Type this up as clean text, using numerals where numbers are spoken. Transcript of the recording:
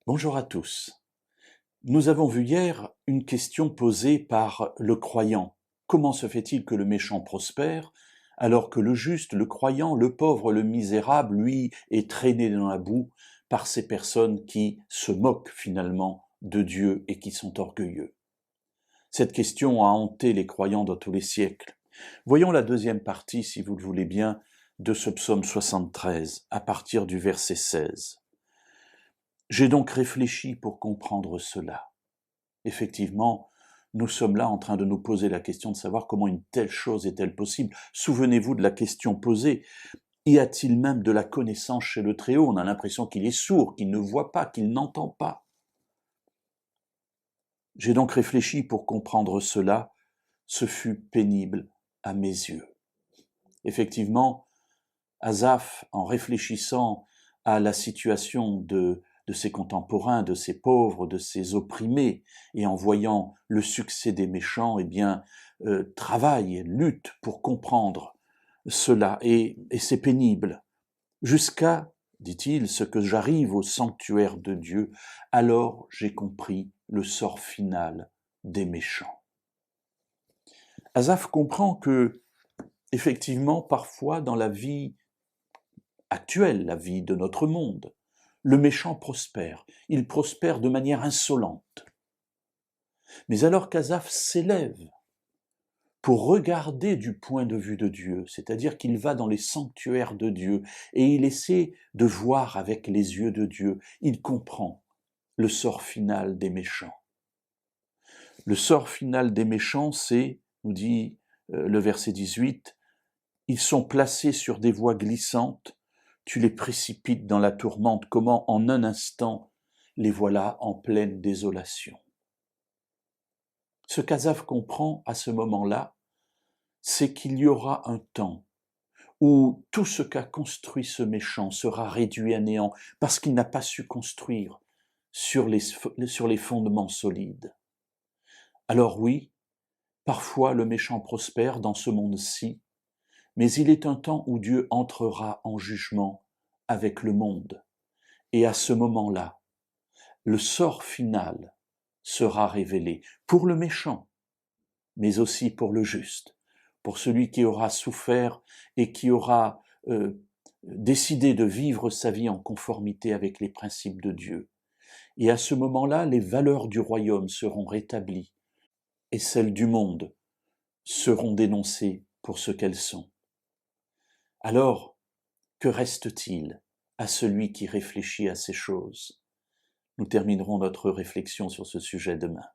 Bonjour à tous. Nous avons vu hier une question posée par le croyant. Comment se fait-il que le méchant prospère alors que le juste, le croyant, le pauvre, le misérable, lui, est traîné dans la boue par ces personnes qui se moquent finalement de Dieu et qui sont orgueilleux? Cette question a hanté les croyants dans tous les siècles. Voyons la deuxième partie, si vous le voulez bien, de ce psaume 73, à partir du verset 16. J'ai donc réfléchi pour comprendre cela. Effectivement, nous sommes là en train de nous poser la question de savoir comment une telle chose est-elle possible. Souvenez-vous de la question posée. Y a-t-il même de la connaissance chez le Très-Haut? On a l'impression qu'il est sourd, qu'il ne voit pas, qu'il n'entend pas. J'ai donc réfléchi pour comprendre cela. Ce fut pénible à mes yeux. Effectivement, Asaph, en réfléchissant à la situation de ses contemporains, de ces pauvres, de ces opprimés, et en voyant le succès des méchants, eh bien, travaille, lutte pour comprendre cela, et c'est pénible. Jusqu'à, dit-il, ce que j'arrive au sanctuaire de Dieu, alors j'ai compris le sort final des méchants. Asaph comprend que, effectivement, parfois dans la vie actuelle, la vie de notre monde, le méchant prospère. Il prospère de manière insolente. Mais alors qu'Asaph s'élève pour regarder du point de vue de Dieu, c'est-à-dire qu'il va dans les sanctuaires de Dieu et il essaie de voir avec les yeux de Dieu, il comprend le sort final des méchants. Le sort final des méchants, c'est, nous dit le verset 18, ils sont placés sur des voies glissantes, tu les précipites dans la tourmente, comment en un instant les voilà en pleine désolation. Ce qu'Asaph comprend à ce moment-là, c'est qu'il y aura un temps où tout ce qu'a construit ce méchant sera réduit à néant parce qu'il n'a pas su construire sur les fondements solides. Alors oui, parfois le méchant prospère dans ce monde-ci, mais il est un temps où Dieu entrera en jugement avec le monde. Et à ce moment-là, le sort final sera révélé pour le méchant, mais aussi pour le juste, pour celui qui aura souffert et qui aura décidé de vivre sa vie en conformité avec les principes de Dieu. Et à ce moment-là, les valeurs du royaume seront rétablies et celles du monde seront dénoncées pour ce qu'elles sont. Alors, que reste-t-il à celui qui réfléchit à ces choses? Nous terminerons notre réflexion sur ce sujet demain.